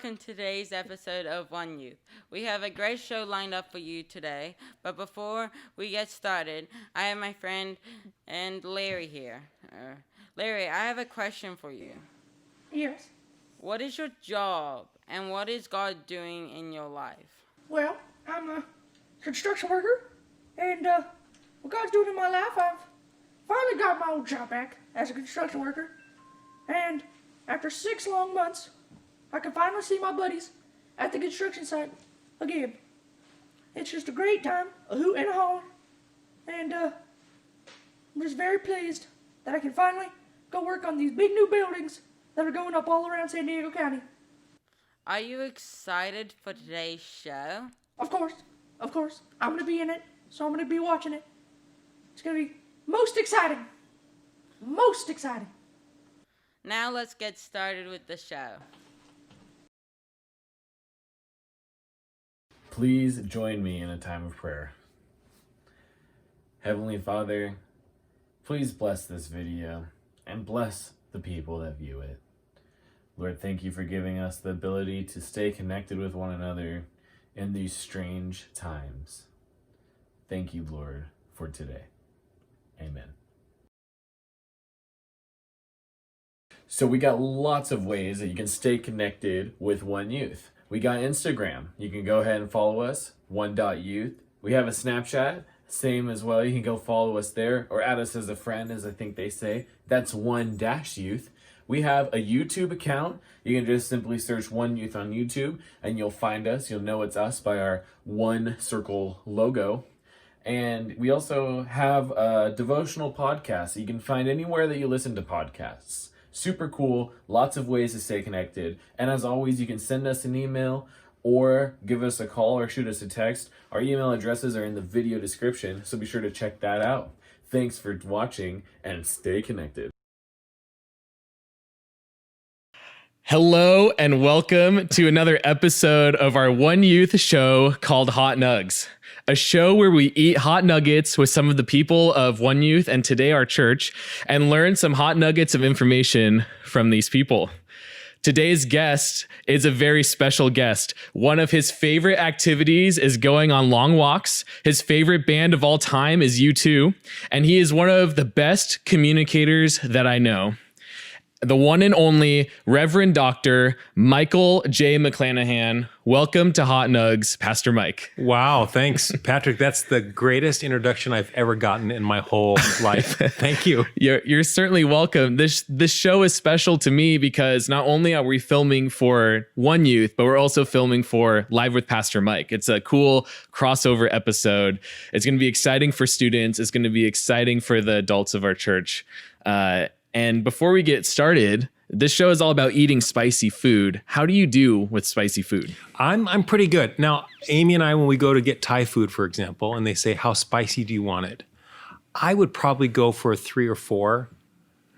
welcome to today's episode of One Youth. We have a great show lined up for you today, but before we get started, I have my friend and Larry here. Larry, I have a question for you. Yes. What is your job, and what is God doing in your life? Well, I'm a construction worker, and what God's doing in my life, I've finally got my old job back as a construction worker, and after 6 long months, I can finally see my buddies at the construction site again. It's just a great time, a hoot and a holler, and I'm just very pleased that I can finally go work on these big new buildings that are going up all around San Diego County. Are you excited for today's show? Of course. I'm going to be in it, so I'm going to be watching it. It's going to be most exciting. Most exciting. Now let's get started with the show. Please join me in a time of prayer. Heavenly Father, please bless this video and bless the people that view it. Lord, thank you for giving us the ability to stay connected with one another in these strange times. Thank you, Lord, for today. Amen. So we got lots of ways that you can stay connected with One Youth. We got Instagram. You can go ahead and follow us, one.youth. We have a Snapchat, same as well. You can go follow us there or add us as a friend, as I think they say. That's one-youth. We have a YouTube account. You can just simply search One Youth on YouTube and you'll find us. You'll know it's us by our one circle logo. And we also have a devotional podcast that you can find anywhere that you listen to podcasts. Super cool, lots of ways to stay connected. And as always, you can send us an email or give us a call or shoot us a text. Our email addresses are in the video description, so be sure to check that out. Thanks for watching and stay connected. Hello and welcome to another episode of our One Youth show called Hot Nugs, a show where we eat hot nuggets with some of the people of One Youth and today our church and learn some hot nuggets of information from these people. Today's guest is a very special guest. One of his favorite activities is going on long walks. His favorite band of all time is U2, and he is one of the best communicators that I know. The one and only Reverend Dr. Michael J. McClanahan. Welcome to Hot Nugs, Pastor Mike. Wow, thanks, Patrick. That's the greatest introduction I've ever gotten in my whole life. Thank you. You're certainly welcome. This show is special to me because not only are we filming for One Youth, but we're also filming for Live with Pastor Mike. It's a cool crossover episode. It's going to be exciting for students. It's going to be exciting for the adults of our church. And before we get started, this show is all about eating spicy food. How do you do with spicy food? I'm pretty good. Now, Amy and I, when we go to get Thai food, for example, and they say, how spicy do you want it? I would probably go for a 3 or 4,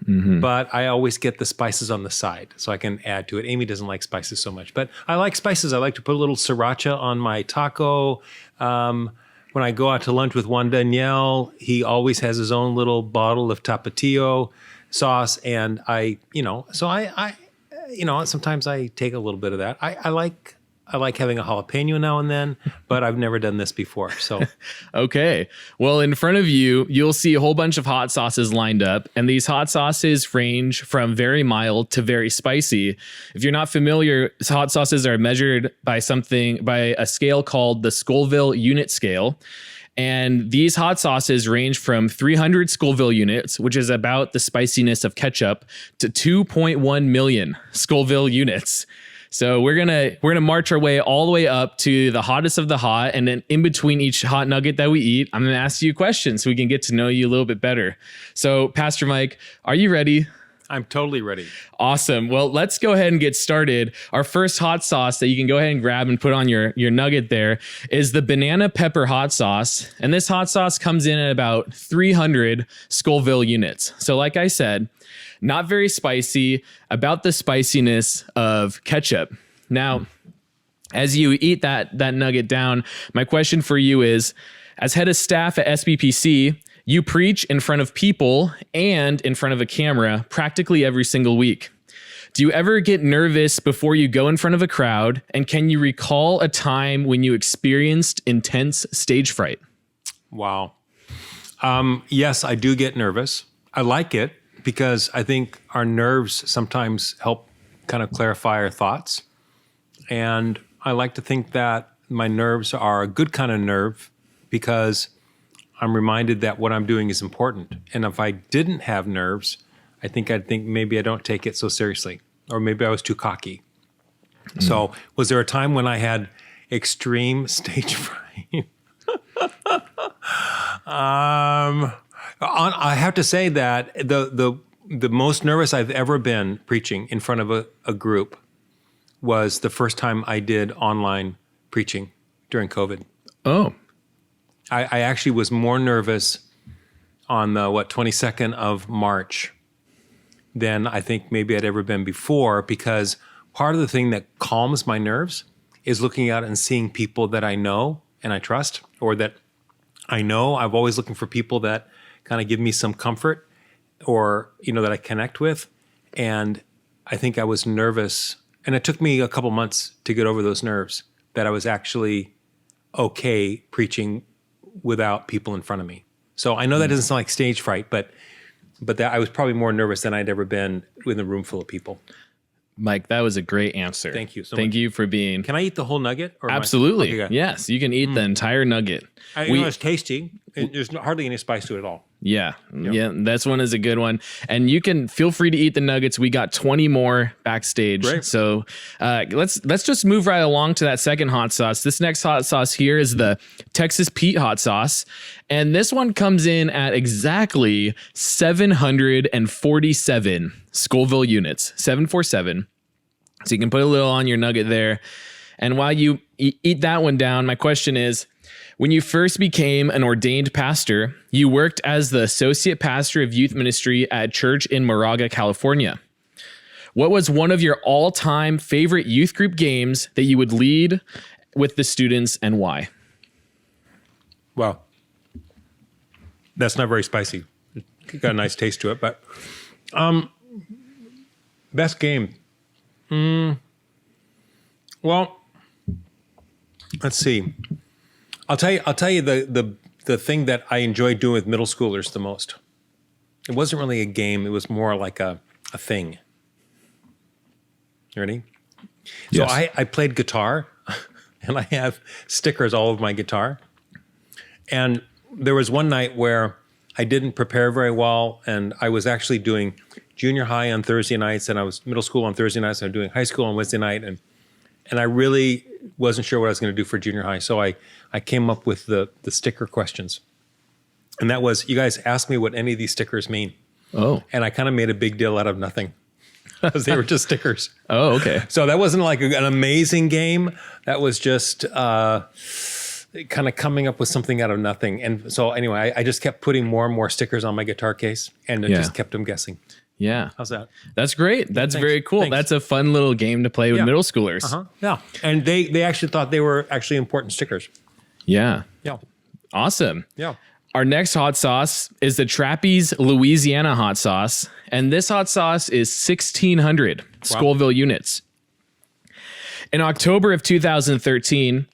but I always get the spices on the side so I can add to it. Amy doesn't like spices so much, but I like spices. I like to put a little sriracha on my taco. When I go out to lunch with Juan Danielle, he always has his own little bottle of Tapatio sauce, and sometimes I take a little bit of that. I like having a jalapeno now and then, but I've never done this before. So, okay. Well, in front of you, you'll see a whole bunch of hot sauces lined up, and these hot sauces range from very mild to very spicy. If you're not familiar, hot sauces are measured by a scale called the Scoville Unit Scale. And these hot sauces range from 300 Scoville units, which is about the spiciness of ketchup, to 2.1 million Scoville units. So we're gonna march our way all the way up to the hottest of the hot, and then in between each hot nugget that we eat, I'm gonna ask you questions so we can get to know you a little bit better. So, Pastor Mike, are you ready? I'm totally ready. Awesome. Well, let's go ahead and get started. Our first hot sauce that you can go ahead and grab and put on your nugget there is the banana pepper hot sauce. And this hot sauce comes in at about 300 Scoville units. So like I said, not very spicy, about the spiciness of ketchup. Now, as you eat that nugget down, my question for you is, as head of staff at SBPC, you preach in front of people and in front of a camera practically every single week. Do you ever get nervous before you go in front of a crowd? And can you recall a time when you experienced intense stage fright? Wow. Yes, I do get nervous. I like it because I think our nerves sometimes help kind of clarify our thoughts. And I like to think that my nerves are a good kind of nerve because I'm reminded that what I'm doing is important. And if I didn't have nerves, I'd think maybe I don't take it so seriously, or maybe I was too cocky. So was there a time when I had extreme stage fright? I have to say that the most nervous I've ever been preaching in front of a group was the first time I did online preaching during COVID. Oh, I actually was more nervous on the 22nd of March than I think maybe I'd ever been before, because part of the thing that calms my nerves is looking out and seeing people that I know and I trust, or that I know. I'm always looking for people that kind of give me some comfort, or, that I connect with. And I think I was nervous, and it took me a couple months to get over those nerves, that I was actually okay preaching without people in front of me. So I know that doesn't sound like stage fright, but that I was probably more nervous than I'd ever been in a room full of people. Mike, that was a great answer. Thank you so Thank much. you for being. Can I eat the whole nugget? Or Absolutely. Okay, good. Yes, you can eat the entire nugget. It's tasty. There's hardly any spice to it at all. Yeah. This one is a good one. And you can feel free to eat the nuggets. We got 20 more backstage. Great. So let's just move right along to that second hot sauce. This next hot sauce here is the Texas Pete hot sauce. And this one comes in at exactly 747 Scoville units, 747. So you can put a little on your nugget there. And while you eat that one down, my question is, when you first became an ordained pastor, you worked as the associate pastor of youth ministry at a church in Moraga, California. What was one of your all-time favorite youth group games that you would lead with the students, and why? Well, that's not very spicy. It got a nice taste to it, but best game. Well, let's see. I'll tell you the thing that I enjoyed doing with middle schoolers the most. It wasn't really a game. It was more like a thing. You ready? Yes. So I played guitar, and I have stickers all over my guitar. And there was one night where I didn't prepare very well, and I was actually doing junior high on Thursday nights, and I was middle school on Thursday nights, and I'm doing high school on Wednesday night, and I really wasn't sure what I was going to do for junior high. So I came up with the sticker questions. And that was, you guys ask me what any of these stickers mean. Oh. And I kind of made a big deal out of nothing, because they were just stickers. Oh, okay. So that wasn't like an amazing game. That was just kind of coming up with something out of nothing. And so anyway, I just kept putting more and more stickers on my guitar case, and it just kept them guessing. Yeah. How's that? That's great. That's Thanks. very cool. Thanks. That's a fun little game to play with middle schoolers. Yeah. And they actually thought they were actually important stickers. Yeah. Yeah. Awesome. Yeah. Our next hot sauce is the Trappy's Louisiana hot sauce. And this hot sauce is 1,600 Scoville units. In October of 2013,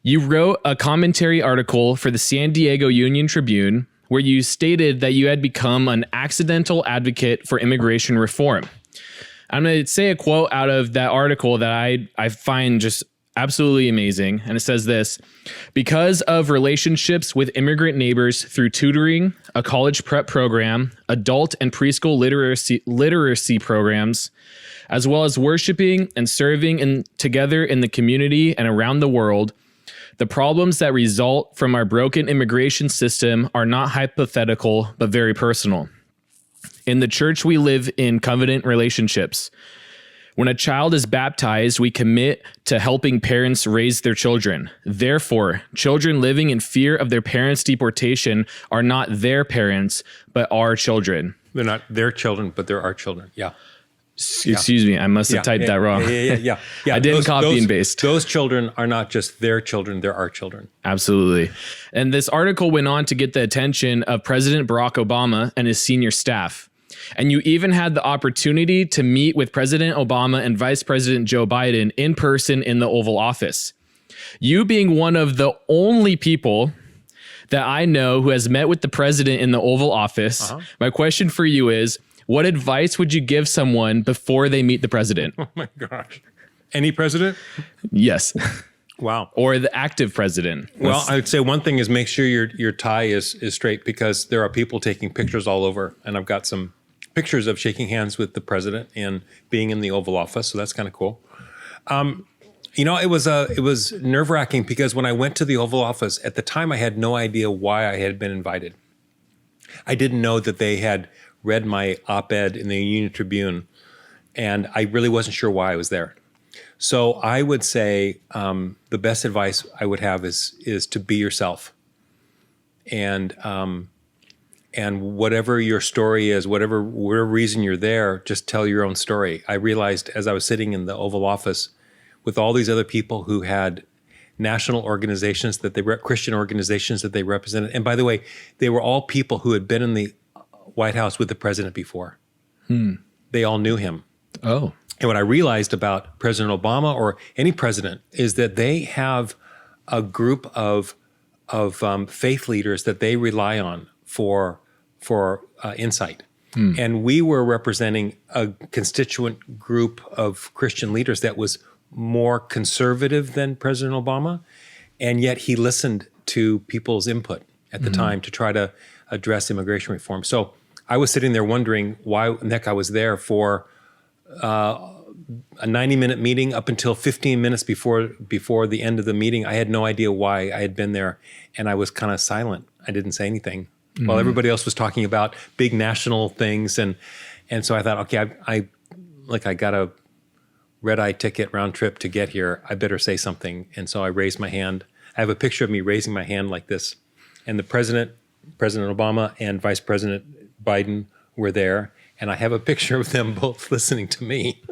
you wrote a commentary article for the San Diego Union Tribune where you stated that you had become an accidental advocate for immigration reform. I'm going to say a quote out of that article that I find just absolutely amazing. And it says this: because of relationships with immigrant neighbors through tutoring, a college prep program, adult and preschool literacy programs, as well as worshiping and serving together in the community and around the world, the problems that result from our broken immigration system are not hypothetical, but very personal. In the church, we live in covenant relationships. When a child is baptized, we commit to helping parents raise their children. Therefore, children living in fear of their parents' deportation are not their parents, but our children. They're not their children, but they're our children. Yeah. Excuse me, I must have typed that wrong. Yeah. I didn't copy and paste. Those children are not just their children, they're our children. Absolutely. And this article went on to get the attention of President Barack Obama and his senior staff. And you even had the opportunity to meet with President Obama and Vice President Joe Biden in person in the Oval Office. You being one of the only people that I know who has met with the president in the Oval Office, my question for you is, what advice would you give someone before they meet the president? Oh my gosh. Any president? Yes. Wow. Or the active president. Well, I'd say one thing is make sure your tie is straight, because there are people taking pictures all over. And I've got some pictures of shaking hands with the president and being in the Oval Office. So that's kind of cool. It was nerve-wracking because when I went to the Oval Office, at the time I had no idea why I had been invited. I didn't know that they had read my op-ed in the Union Tribune, and I really wasn't sure why I was there. So I would say the best advice I would have is to be yourself, and whatever your story is, whatever reason you're there, just tell your own story. I realized as I was sitting in the Oval Office with all these other people who had national organizations Christian organizations that they represented, and by the way, they were all people who had been in the White House with the president before. They all knew him. Oh. And what I realized about President Obama or any president is that they have a group of faith leaders that they rely on for insight. And we were representing a constituent group of Christian leaders that was more conservative than President Obama, and yet he listened to people's input at the time to try to address immigration reform. So I was sitting there wondering why the heck I was there for a 90-minute meeting up until 15 minutes before the end of the meeting. I had no idea why I had been there, and I was kind of silent. I didn't say anything while everybody else was talking about big national things, and so I thought, okay, I got a red-eye ticket round trip to get here. I better say something, and so I raised my hand. I have a picture of me raising my hand like this, and the President Obama and Vice President Biden were there, and I have a picture of them both listening to me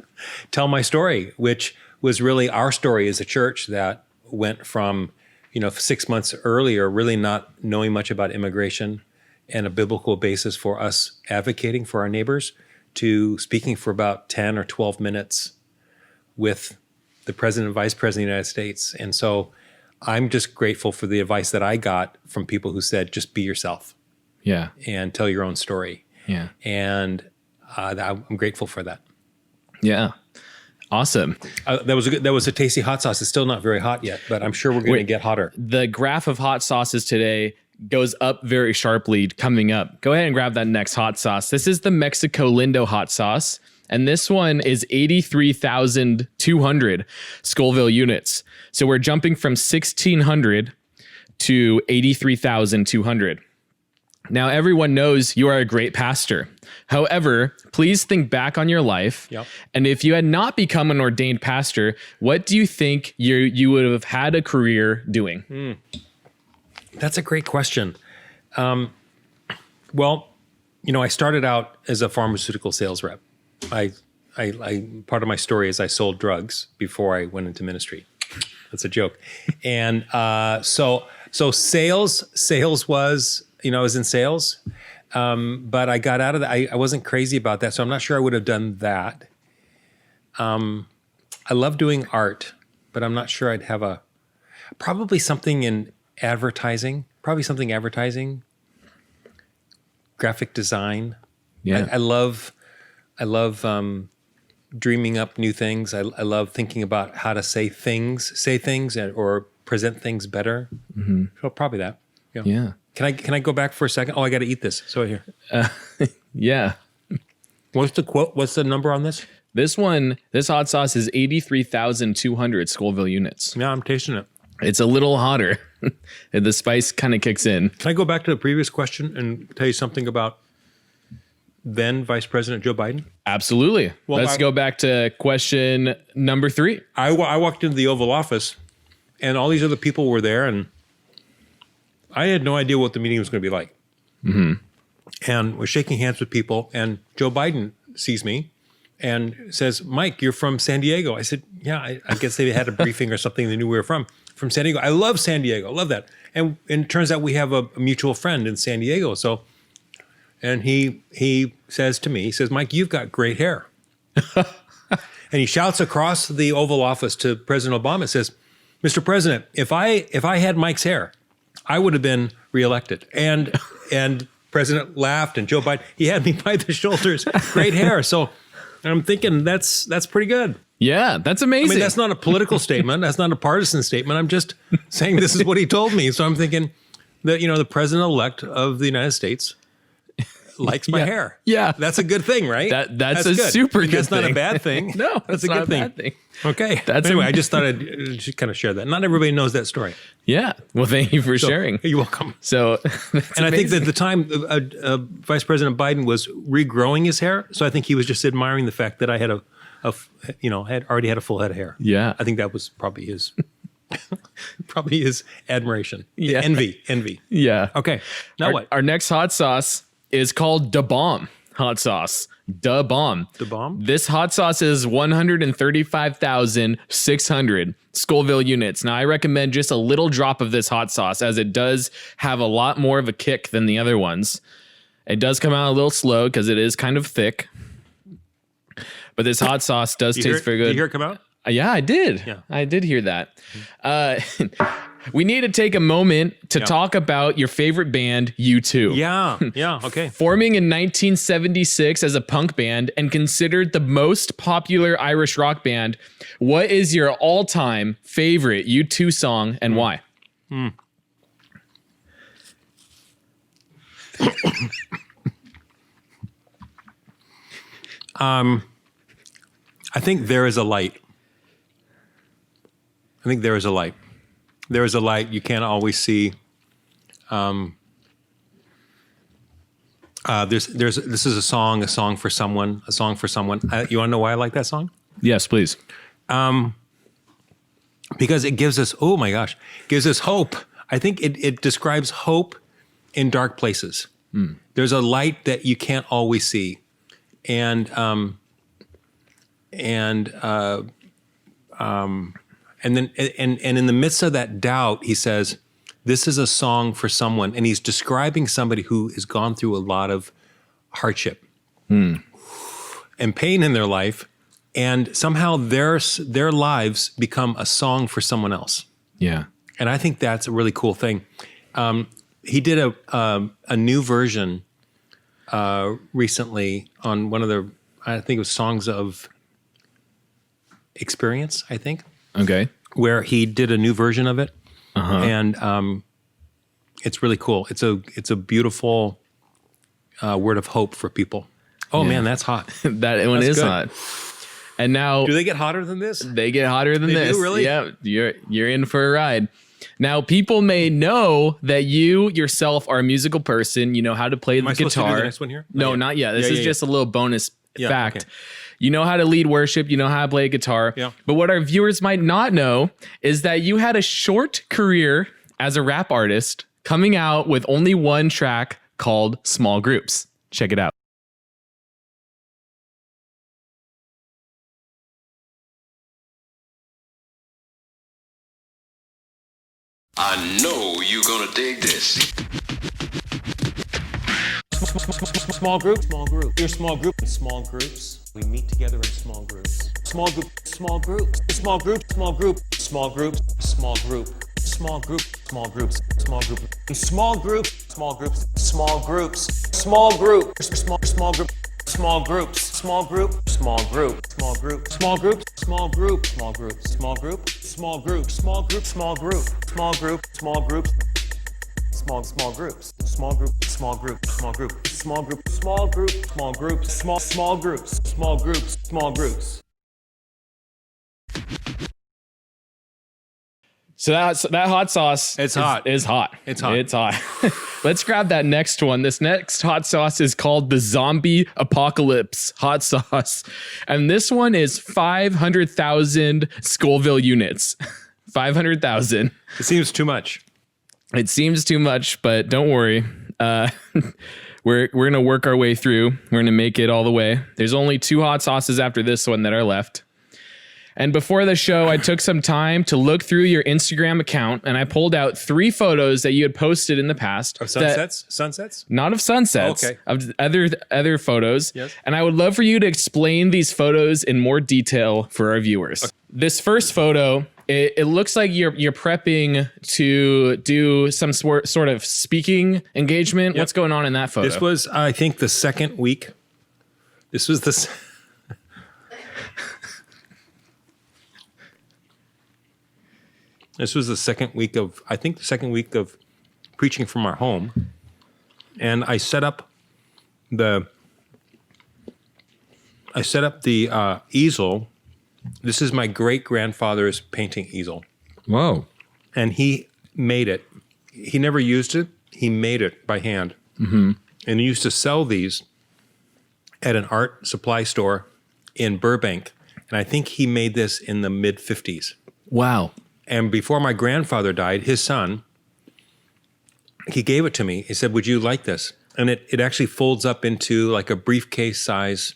tell my story, which was really our story as a church that went from, 6 months earlier, really not knowing much about immigration and a biblical basis for us advocating for our neighbors, to speaking for about 10 or 12 minutes with the President and Vice President of the United States. And so I'm just grateful for the advice that I got from people who said, just be yourself. Yeah. And tell your own story. Yeah. And I'm grateful for that. Yeah. Awesome. That was a tasty hot sauce. It's still not very hot yet, but I'm sure we're going to get hotter. The graph of hot sauces today goes up very sharply coming up. Go ahead and grab that next hot sauce. This is the Mexico Lindo hot sauce. And this one is 83,200 Scoville units. So we're jumping from 1,600 to 83,200. Now, everyone knows you are a great pastor. However, please think back on your life. Yep. And if you had not become an ordained pastor, what do you think you would have had a career doing? That's a great question. Well, I started out as a pharmaceutical sales rep. I part of my story is I sold drugs before I went into ministry. That's a joke. And so sales was, I was in sales, but I got out of that. I wasn't crazy about that, so I'm not sure I would have done that. I love doing art, but I'm not sure I'd have probably something in advertising, graphic design. Yeah. I love dreaming up new things. I love thinking about how to say things or present things better. Mm-hmm. So probably that. Yeah. Can I go back for a second? Oh, I got to eat this. So here. Yeah. What's the quote? What's the number on this? This hot sauce is 83,200 Scoville units. Yeah, I'm tasting it. It's a little hotter. The spice kind of kicks in. Can I go back to the previous question and tell you something about then Vice President Joe Biden? Absolutely. Well, let's go back to question number 3. I walked into the Oval Office and all these other people were there, and I had no idea what the meeting was going to be like. Mm-hmm. And was shaking hands with people, and Joe Biden sees me and says, "Mike, you're from San Diego." I said, "Yeah, I guess they had a briefing or something. They knew we were from San Diego. I love San Diego. I love that." And it turns out we have a mutual friend in San Diego. So And he says to me, he says, Mike, you've got great hair. And he shouts across the Oval Office to President Obama, says, Mr. President, if I had Mike's hair, I would have been reelected. And President laughed, and Joe Biden, he had me by the shoulders, great hair. So I'm thinking that's pretty good. Yeah, that's amazing. I mean, that's not a political statement. That's not a partisan statement. I'm just saying this is what he told me. So I'm thinking that, the president-elect of the United States likes my hair. Yeah. That's a good thing, right? That's a good. Super good That's thing. not a bad thing. No, that's that's a not good a thing. bad thing. Okay. Anyway, I just thought I'd just kind of share that. Not everybody knows that story. Yeah. Well, thank you for sharing. You're welcome. So, And I think that at the time, Vice President Biden was regrowing his hair. So I think he was just admiring the fact that I had had already had a full head of hair. Yeah. I think that was probably his admiration. Yeah. Envy. Yeah. Okay. Now what? Our next hot sauce is called Da Bomb hot sauce. Da Bomb. Da Bomb? This hot sauce is 135,600 Scoville units. Now, I recommend just a little drop of this hot sauce, as it does have a lot more of a kick than the other ones. It does come out a little slow because it is kind of thick. But this hot sauce does taste very good. Did you hear it come out? Yeah, I did. Yeah. I did hear that. We need to take a moment to talk about your favorite band, U2. Yeah, okay. Forming in 1976 as a punk band and considered the most popular Irish rock band, what is your all-time favorite U2 song and why? I think There Is a Light. There is a light you can't always see. This is a song for someone. You want to know why I like that song? Yes, please. Because it gives us, gives us hope. I think it describes hope in dark places. There's a light that you can't always see. And in the midst of that doubt, he says, this is a song for someone. And he's describing somebody who has gone through a lot of hardship and pain in their life. And somehow their lives become a song for someone else. Yeah. And I think that's a really cool thing. He did a new version recently on one of the, I think it was Songs of Experience, I think. Okay. Where he did a new version of it. And it's really cool. It's a beautiful word of hope for people. Oh man, that's hot. That one is hot. And now, do they get hotter than this? They get hotter than this. Do, really? Yeah, you're in for a ride. Now, people may know that you yourself are a musical person. You know how to play the Am I supposed to do guitar. the next one here? No, not yet. This is just a little bonus fact. Okay. You know how to lead worship. You know how to play guitar. Yeah. But what our viewers might not know is that you had a short career as a rap artist, coming out with only one track called Small Groups. Check it out. I know you're gonna dig this. Small group. You're small group. Small groups. We meet together in small groups. Small group. Small group. Small group. Small group. Small group. Small group. Small group. Small groups. Small group. Small group. Small groups. Small groups. Small group. Small group. Small groups. Small group. Small group. Small group. Small group. Small group. Small group. Small group. Small group. Small group. Small group. Small group. Small groups. Small groups. Small group. Small group. Small group. Small group. Small group. Small groups. Small groups. Small groups. Small groups. So that hot sauce It's hot. Is hot. It's hot. It's hot. Let's grab that next one. This next hot sauce is called the Zombie Apocalypse hot sauce. And this one is 500,000 Scoville units. 500,000. It seems too much. It seems too much, but don't worry. We're going to work our way through. We're going to make it all the way. There's only 2 hot sauces after this one that are left. And before the show, I took some time to look through your Instagram account, and I pulled out 3 photos that you had posted in the past. Of sunsets? Not of sunsets, Okay. of other photos. Yes. And I would love for you to explain these photos in more detail for our viewers. Okay. This first photo, it looks like you're prepping to do some sort of speaking engagement. Yep. What's going on in that photo? This was, I think, the second week. This was the... This was the second week of preaching from our home. And I set up the easel. This is my great-grandfather's painting easel. Whoa. And he made it. He never used it. He made it by hand. Mm-hmm. And he used to sell these at an art supply store in Burbank. And I think he made this in the mid-50s. Wow. And before my grandfather died, his son, he gave it to me. He said, would you like this? And it actually folds up into like a briefcase size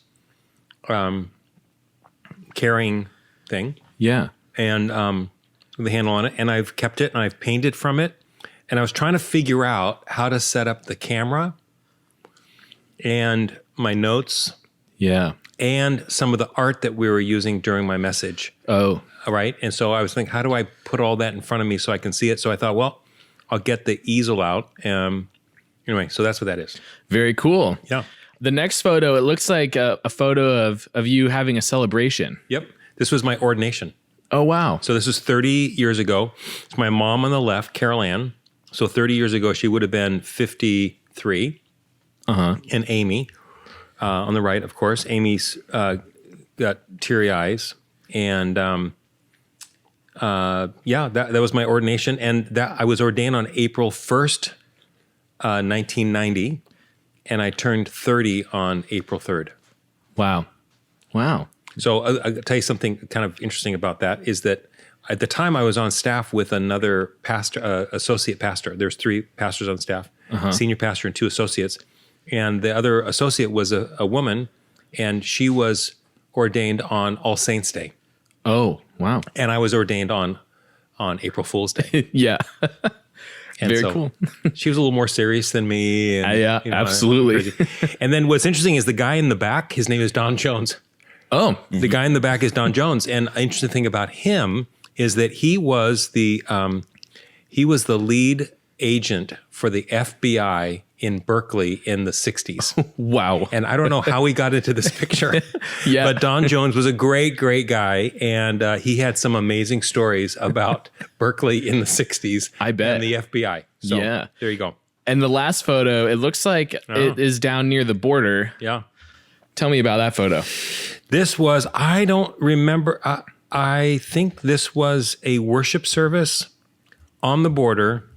carrying thing. Yeah. And with the handle on it. And I've kept it and I've painted from it. And I was trying to figure out how to set up the camera and my notes. Yeah. And some of the art that we were using during my message. Oh. All right. And so I was thinking, how do I put all that in front of me so I can see it? So I thought, well, I'll get the easel out. Anyway, so that's what that is. Very cool. Yeah. The next photo, it looks like a photo of you having a celebration. Yep. This was my ordination. Oh, wow. So this was 30 years ago. It's my mom on the left, Carol Ann. So 30 years ago, she would have been 53. Uh-huh. And Amy on the right, of course. Amy's got teary eyes. And that was my ordination. And that I was ordained on April 1st, 1990. And I turned 30 on April 3rd. Wow. Wow. So I'll tell you something kind of interesting about that is that at the time I was on staff with another pastor, associate pastor. There's 3 pastors on staff, senior pastor and 2 associates. And the other associate was a woman, and she was ordained on All Saints Day. Oh, wow. And I was ordained on April Fool's Day. Yeah. And very so cool. She was a little more serious than me. And, yeah, absolutely. And then what's interesting is the guy in the back, his name is Don Jones. Oh. The guy in the back is Don Jones. And an interesting thing about him is that he was the lead agent for the FBI in Berkeley in the 60s. Wow. And I don't know how he got into this picture. Yeah. But Don Jones was a great, great guy. And he had some amazing stories about Berkeley in the 60s. I bet. And the FBI. So Yeah. there you go. And the last photo, it looks like it is down near the border. Yeah. Tell me about that photo. This was, I don't remember. I think this was a worship service on the border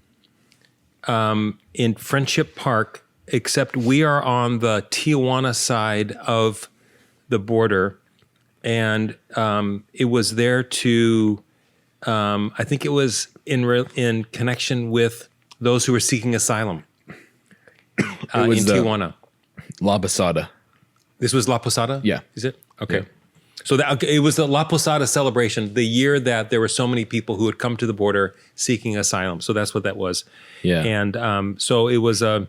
in Friendship Park, except we are on the Tijuana side of the border. And it was there to, I think it was in connection with those who were seeking asylum in Tijuana. La Posada. This was La Posada? Yeah. Is it? Okay. Yeah. So it was the La Posada celebration, the year that there were so many people who had come to the border seeking asylum. So that's what that was. Yeah. And so it was a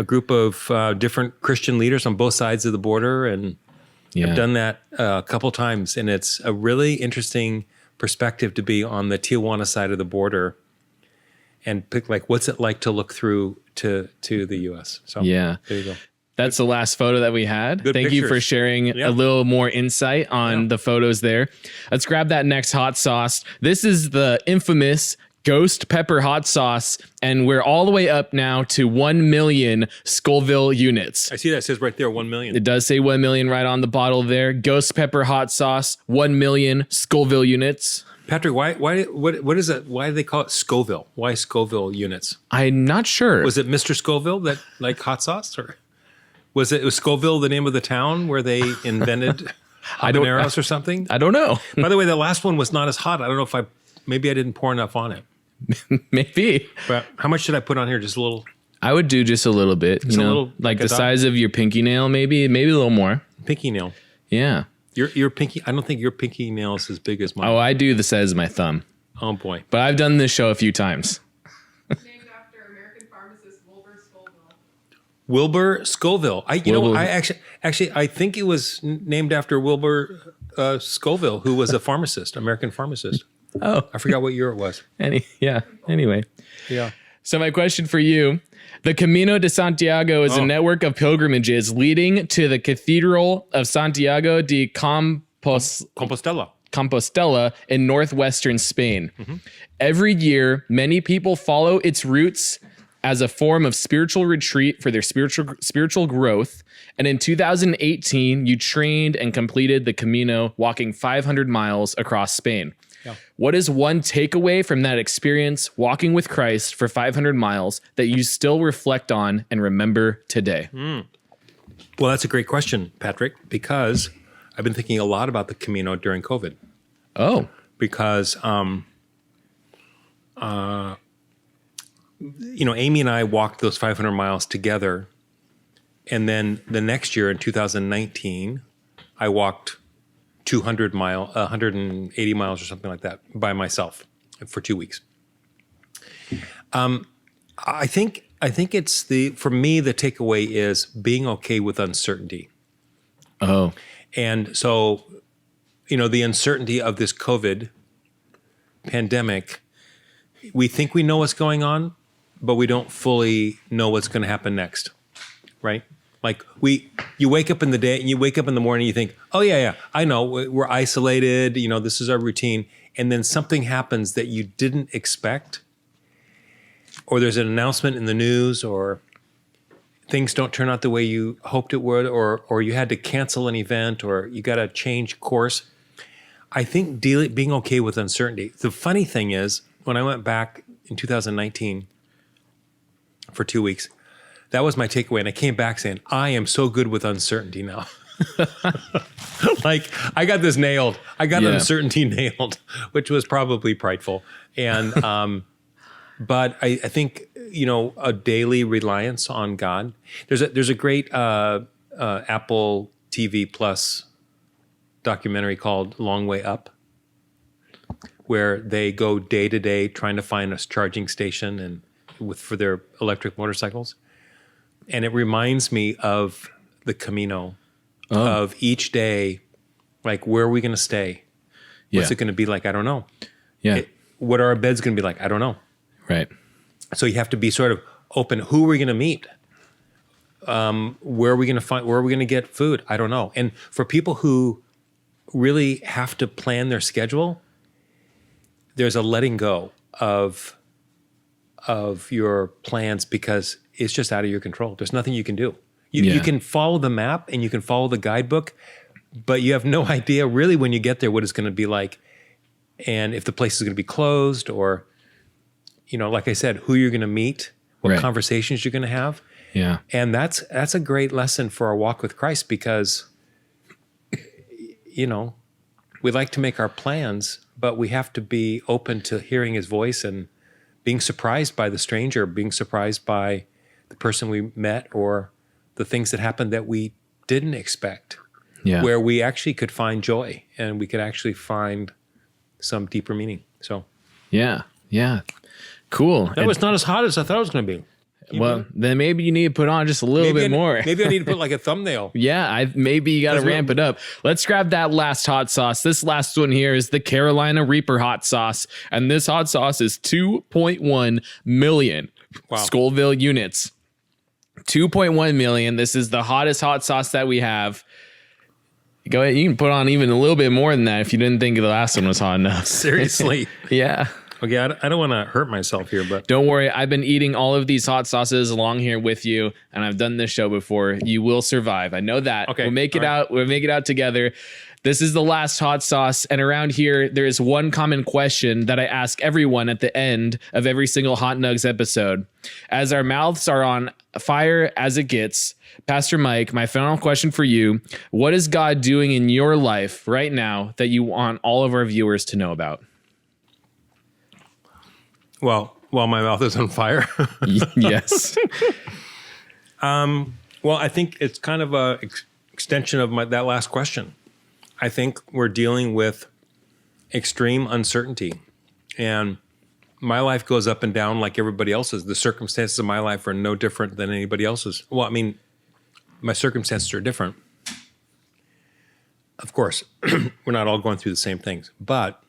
group of different Christian leaders on both sides of the border. And I've done that a couple times. And it's a really interesting perspective to be on the Tijuana side of the border and pick like, what's it like to look through to the U.S.? So there you go. That's the last photo that we had. Good Thank you for pictures. sharing a little more insight on the photos there. Let's grab that next hot sauce. This is the infamous ghost pepper hot sauce, and we're all the way up now to 1 million Scoville units. I see that. It says right there, 1 million. It does say 1 million right on the bottle there. Ghost pepper hot sauce, 1 million Scoville units. Patrick, what is it? Why do they call it Scoville? Why Scoville units? I'm not sure. Was it Mr. Scoville that like hot sauce, or was Scoville the name of the town where they invented habaneros or something? I don't know. By the way, the last one was not as hot. I don't know if maybe I didn't pour enough on it. Maybe. But how much should I put on here? Just a little? I would do just a little bit. Just a little, like the a dot? size of your pinky nail, maybe a little more. Pinky nail. Yeah. Your pinky. I don't think your pinky nail is as big as mine. Oh, I do the size of my thumb. Oh boy. But I've done this show a few times. Named after American pharmacist Wilbur Scoville. Wilbur Scoville. Wilbur. I actually I think it was named after Wilbur Scoville, who was a pharmacist, American pharmacist. Oh, I forgot what year it was. Anyway. Yeah. So my question for you, the Camino de Santiago is a network of pilgrimages leading to the Cathedral of Santiago de Compostela in northwestern Spain. Every year, many people follow its routes as a form of spiritual retreat for their spiritual growth. And in 2018, you trained and completed the Camino, walking 500 miles across Spain. Yeah. What is one takeaway from that experience walking with Christ for 500 miles that you still reflect on and remember today? Well, that's a great question, Patrick, because I've been thinking a lot about the Camino during COVID. Oh, Because, Amy and I walked those 500 miles together. And then the next year in 2019, I walked 180 miles or something like that by myself for 2 weeks. I think it's for me, the takeaway is being okay with uncertainty. Oh, And so, the uncertainty of this COVID pandemic, we think we know what's going on, but we don't fully know what's going to happen next, right? Like you wake up in the day and you wake up in the morning, you think, oh yeah, I know we're isolated. This is our routine. And then something happens that you didn't expect, or there's an announcement in the news, or things don't turn out the way you hoped it would, or you had to cancel an event, or you got to change course. I think being okay with uncertainty. The funny thing is, when I went back in 2019 for 2 weeks, that was my takeaway. And I came back saying, I am so good with uncertainty now. Like, I got this nailed. I got uncertainty nailed, which was probably prideful. And, but I think, a daily reliance on God. There's a great Apple TV Plus documentary called Long Way Up, where they go day to day trying to find a charging station for their electric motorcycles. And it reminds me of the Camino, of each day, like, where are we going to stay? What's it going to be like? I don't know. Yeah. What are our beds going to be like? I don't know. Right. So you have to be sort of open. Who are we going to meet? Where are we going to find? Where are we going to get food? I don't know. And for people who really have to plan their schedule, there's a letting go of your plans because it's just out of your control. There's nothing you can do. You can follow the map and you can follow the guidebook, but you have no idea really when you get there what it's going to be like, and if the place is going to be closed, or, like I said, who you're going to meet, what conversations you're going to have. Yeah. And that's a great lesson for our walk with Christ, because, we like to make our plans, but we have to be open to hearing his voice and being surprised by the stranger, being surprised by the person we met, or the things that happened that we didn't expect, where we actually could find joy and we could actually find some deeper meaning. So, yeah. Cool. That was not as hot as I thought it was going to be. Then maybe you need to put on just a little bit more. Maybe I need to put like a thumbnail. Maybe you got to ramp it up. Let's grab that last hot sauce. This last one here is the Carolina Reaper hot sauce. And this hot sauce is 2.1 million Scoville units. 2.1 million. This is the hottest hot sauce that we have. Go ahead. You can put on even a little bit more than that if you didn't think the last one was hot enough. Seriously. Yeah. Okay, I don't want to hurt myself here, but don't worry. I've been eating all of these hot sauces along here with you, and I've done this show before. You will survive. I know that. Okay, we'll make it out. We'll make it out together. This is the last hot sauce, and around here there is one common question that I ask everyone at the end of every single Hot Nugs episode. As our mouths are on fire as it gets, Pastor Mike, my final question for you: what is God doing in your life right now that you want all of our viewers to know about? Well, while my mouth is on fire. Yes. Well, I think it's kind of a extension of that last question. I think we're dealing with extreme uncertainty. And my life goes up and down like everybody else's. The circumstances of my life are no different than anybody else's. Well, I mean, my circumstances are different. Of course, we're not all going through the same things. But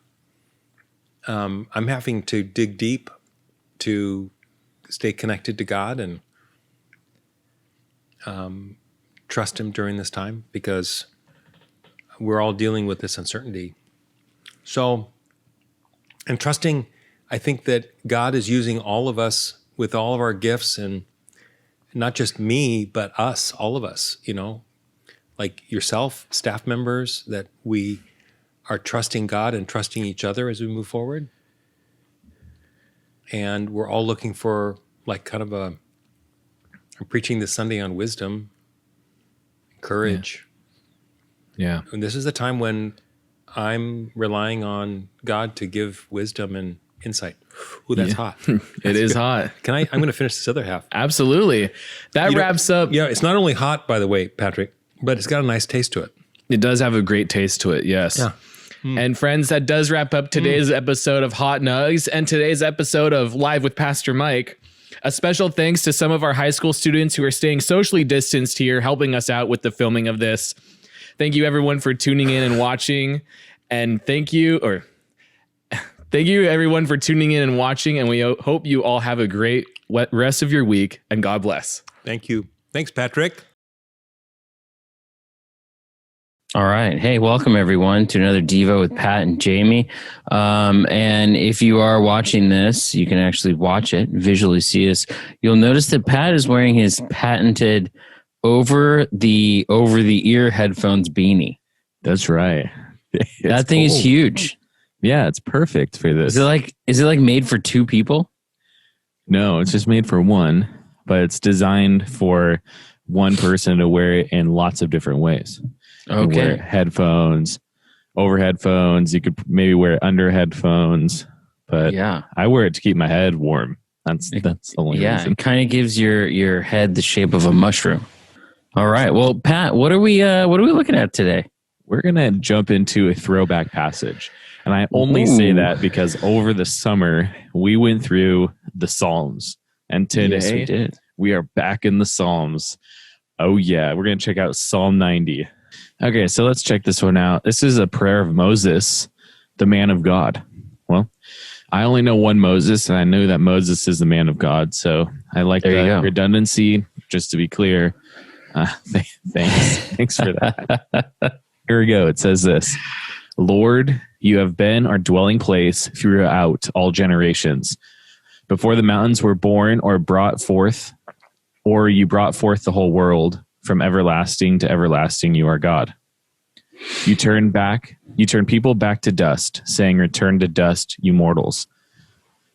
I'm having to dig deep to stay connected to God and trust Him during this time, because we're all dealing with this uncertainty. So, and trusting, I think that God is using all of us with all of our gifts, and not just me, but us, all of us, like yourself, staff members, that we are trusting God and trusting each other as we move forward. And we're all looking for like kind of I'm preaching this Sunday on wisdom, courage. Yeah. And this is the time when I'm relying on God to give wisdom and insight. Ooh, that's hot. It is hot. I'm going to finish this other half. Absolutely. That wraps up. Yeah, it's not only hot, by the way, Patrick, but it's got a nice taste to it. It does have a great taste to it. Yes. Yeah. And friends, that does wrap up today's episode of Hot Nugs and today's episode of Live with Pastor Mike. A special thanks to some of our high school students who are staying socially distanced here, helping us out with the filming of this. Thank you everyone for tuning in and watching. And thank you everyone for tuning in and watching. And we hope you all have a great rest of your week, and God bless. Thank you. Thanks, Patrick. All right. Hey, welcome everyone to another Devo with Pat and Jamie. And if you are watching this, you can actually watch it, visually see us. You'll notice that Pat is wearing his patented over the ear headphones beanie. That's right. That thing is huge. Yeah, it's perfect for this. Is it like made for two people? No, it's just made for one, but it's designed for one person to wear it in lots of different ways. Okay. Wear headphones, over headphones. You could maybe wear it under headphones, but yeah, I wear it to keep my head warm. That's the only reason. It kind of gives your head the shape of a mushroom. All right. Well, Pat, what are we looking at today? We're gonna jump into a throwback passage, and I only say that because over the summer we went through the Psalms, and today we are back in the Psalms. Oh yeah, we're gonna check out Psalm 90. Okay, so let's check this one out. This is a prayer of Moses, the man of God. Well, I only know one Moses, and I know that Moses is the man of God, so I like the redundancy, just to be clear. Thanks for that. Here we go. It says this: Lord, you have been our dwelling place throughout all generations. Before the mountains were born or brought forth, or you brought forth the whole world, from everlasting to everlasting, you are God. You turn people back to dust, saying, return to dust, you mortals.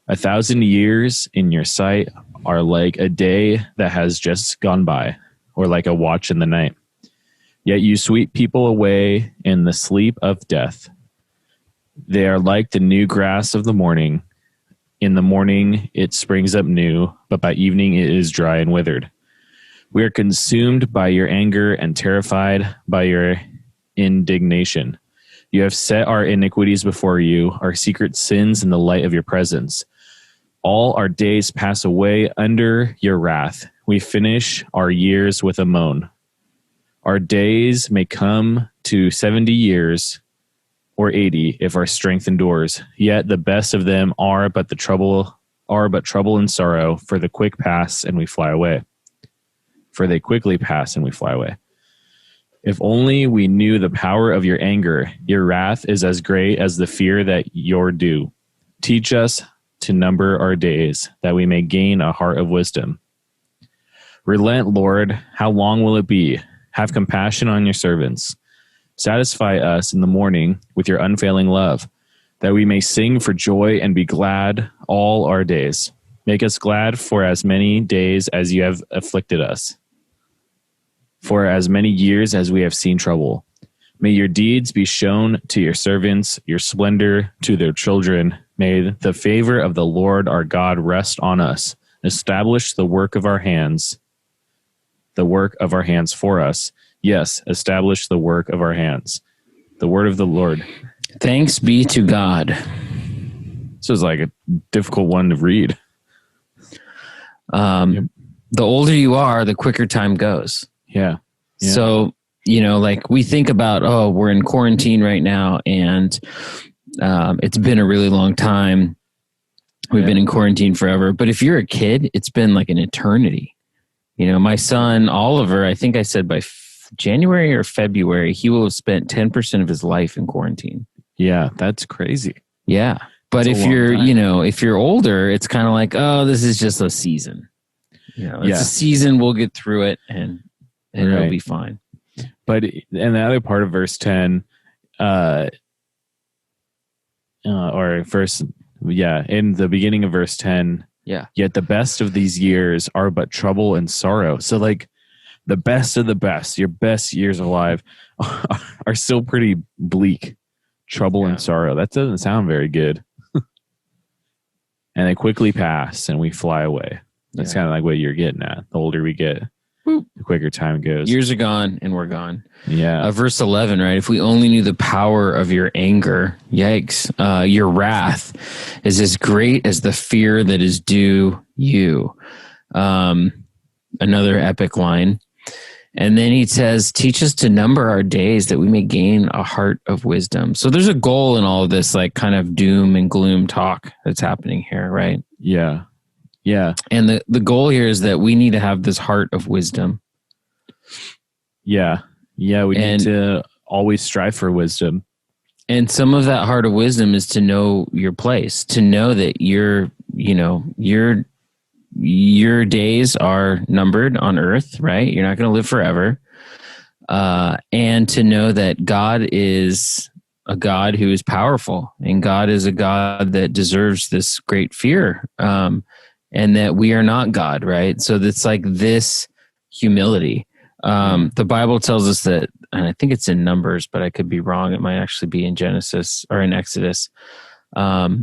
1,000 years in your sight are like a day that has just gone by, or like a watch in the night. Yet you sweep people away in the sleep of death. They are like the new grass of the morning. In the morning it springs up new, but by evening it is dry and withered. We are consumed by your anger and terrified by your indignation. You have set our iniquities before you, our secret sins in the light of your presence. All our days pass away under your wrath. We finish our years with a moan. Our days may come to 70 years or 80 if our strength endures. Yet the best of them are but trouble and sorrow, for the quick pass and we fly away. For they quickly pass and we fly away. If only we knew the power of your anger. Your wrath is as great as the fear that you're due. Teach us to number our days, that we may gain a heart of wisdom. Relent, Lord, how long will it be? Have compassion on your servants. Satisfy us in the morning with your unfailing love, that we may sing for joy and be glad all our days. Make us glad for as many days as you have afflicted us, for as many years as we have seen trouble. May your deeds be shown to your servants, your splendor to their children. May the favor of the Lord our God rest on us. Establish the work of our hands for us. Yes, establish the work of our hands. the word of the Lord. Thanks be to God. This was like a difficult one to read. The older you are, the quicker time goes. Yeah. So, like we think about, oh, we're in quarantine right now, and it's been a really long time. We've been in quarantine forever. But if you're a kid, it's been like an eternity. My son, Oliver, I think I said by January or February, he will have spent 10% of his life in quarantine. Yeah, that's crazy. Yeah. But if you're, if you're older, it's kind of like, oh, this is just a season. It's a season. We'll get through it and it'll be fine. But and the other part of verse 10, in the beginning of verse 10, yet the best of these years are but trouble and sorrow. So like the best of the best, your best years alive are still pretty bleak. Trouble and sorrow. That doesn't sound very good. And they quickly pass and we fly away. That's kind of like what you're getting at. The older we get, the quicker time goes. Years are gone and we're gone. Yeah. Verse 11, right? If we only knew the power of your anger, yikes, your wrath is as great as the fear that is due you. Another epic line. And then he says, teach us to number our days that we may gain a heart of wisdom. So there's a goal in all of this, like kind of doom and gloom talk that's happening here, right? Yeah. Yeah. And the goal here is that we need to have this heart of wisdom. Yeah. Yeah. We need to always strive for wisdom. And some of that heart of wisdom is to know your place, to know that your days are numbered on earth, right? You're not going to live forever. And to know that God is a God who is powerful, and God is a God that deserves this great fear. And that we are not God, right? So it's like this humility. The Bible tells us that, and I think it's in Numbers, but I could be wrong. It might actually be in Genesis or in Exodus. But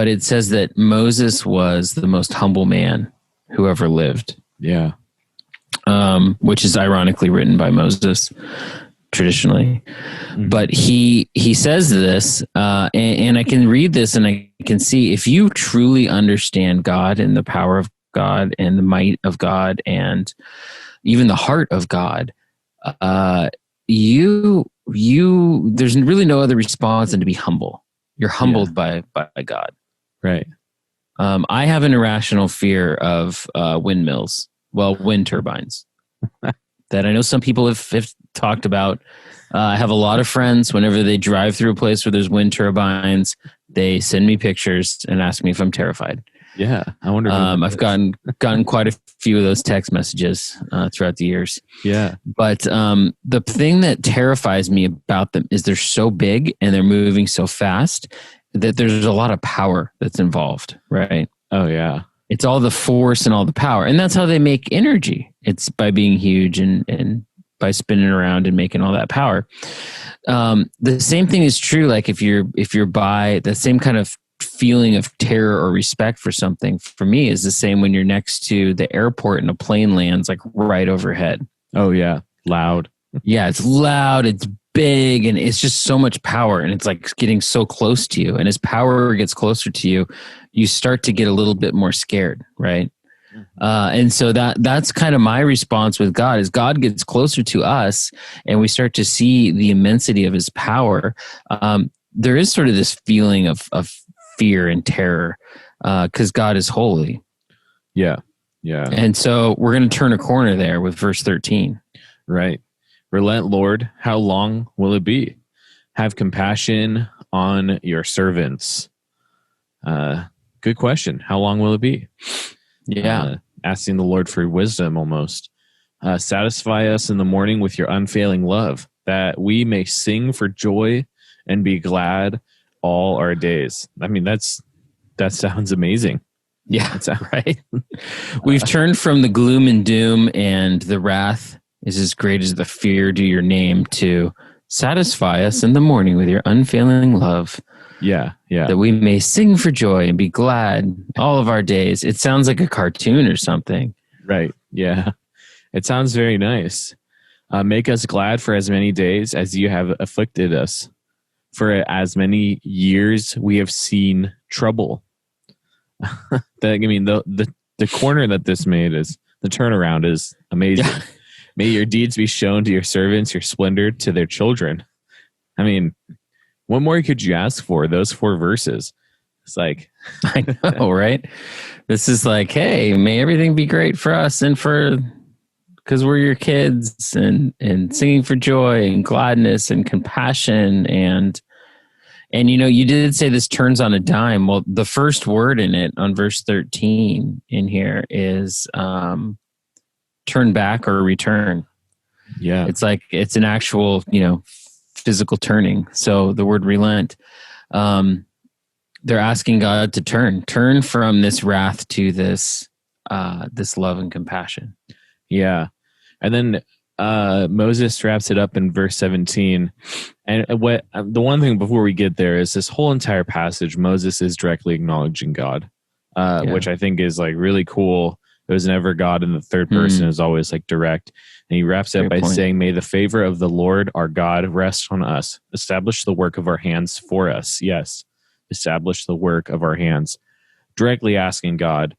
it says that Moses was the most humble man who ever lived. Yeah. Which is ironically written by Moses traditionally. But he says this, and I can read this and I can see, if you truly understand God and the power of God and the might of God and even the heart of God, there's really no other response than to be humble. You're humbled by God. Right. I have an irrational fear of windmills. Well, wind turbines that I know some people have talked about. I have a lot of friends, whenever they drive through a place where there's wind turbines, they send me pictures and ask me if I'm terrified. Yeah. I wonder. I've gotten quite a few of those text messages throughout the years. Yeah. But the thing that terrifies me about them is they're so big and they're moving so fast that there's a lot of power that's involved, right? Oh, yeah. It's all the force and all the power. And that's how they make energy. It's by being huge and by spinning around and making all that power. The same thing is true. Like if you're by the same kind of feeling of terror or respect for something, for me, is the same when you're next to the airport and a plane lands like right overhead. Oh yeah. Loud. Yeah. It's loud. It's big. And it's just so much power. And it's like getting so close to you. And as power gets closer to you, you start to get a little bit more scared. Right. And so that's kind of my response with God. As God gets closer to us and we start to see the immensity of his power, there is sort of this feeling of fear and terror because God is holy. Yeah. Yeah. And so we're going to turn a corner there with verse 13. Right. Relent, Lord, how long will it be? Have compassion on your servants. Good question. How long will it be? Yeah. Asking the Lord for wisdom almost. Satisfy us in the morning with your unfailing love, that we may sing for joy and be glad all our days. I mean, that sounds amazing. Yeah, that's right. We've turned from the gloom and doom and the wrath is as great as the fear due your name to satisfy us in the morning with your unfailing love. Yeah, yeah. That we may sing for joy and be glad all of our days. It sounds like a cartoon or something. Right, yeah. It sounds very nice. Make us glad for as many days as you have afflicted us. For as many years we have seen trouble. The corner that this made is the turnaround is amazing. Yeah. May your deeds be shown to your servants, your splendor to their children. I mean, what more could you ask for? Those 4 verses. It's like, I know, right? This is like, hey, may everything be great for us and because we're your kids, and singing for joy and gladness and compassion and you did say this turns on a dime. Well, the first word in it on verse 13 in here is turn back or return. yeah, It's like it's an actual, physical turning. So the word relent. They're asking God to turn from this wrath to this love and compassion. yeah. And then Moses wraps it up in verse 17. And what the one thing before we get there is this whole entire passage, Moses is directly acknowledging God, which I think is like really cool. It was never God in the third person. It was always like direct. And he wraps it up by saying, may the favor of the Lord our God rest on us. Establish the work of our hands for us. Yes. Establish the work of our hands. Directly asking God,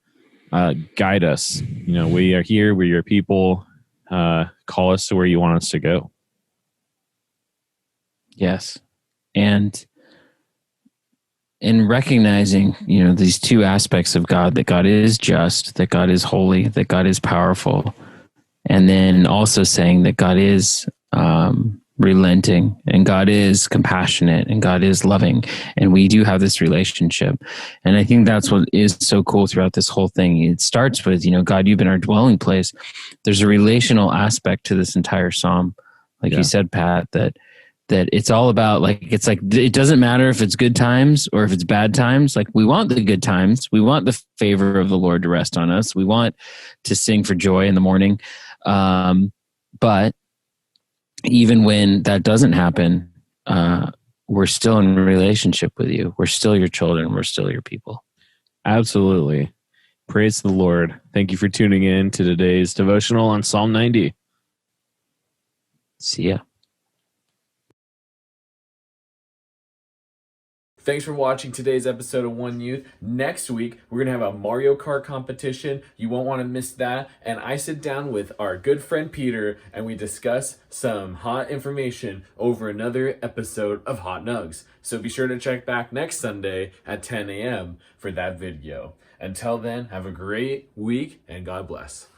guide us. We are here. We're your people. Call us to where you want us to go. Yes. And in recognizing, these 2 aspects of God, that God is just, that God is holy, that God is powerful, and then also saying that God is relenting and God is compassionate and God is loving, and we do have this relationship. And I think that's what is so cool throughout this whole thing. It starts with, God, you've been our dwelling place. There's a relational aspect to this entire psalm, like you said, Pat, that it's all about, like, it's like, it doesn't matter if it's good times or if it's bad times. Like, we want the good times. We want the favor of the Lord to rest on us. We want to sing for joy in the morning. But even when that doesn't happen, we're still in a relationship with you. We're still your children. We're still your people. Absolutely. Praise the Lord. Thank you for tuning in to today's devotional on Psalm 90. See ya. Thanks for watching today's episode of One Youth. Next week, we're going to have a Mario Kart competition. You won't want to miss that. And I sit down with our good friend Peter, and we discuss some hot information over another episode of Hot Nugs. So be sure to check back next Sunday at 10 a.m. for that video. Until then, have a great week, and God bless.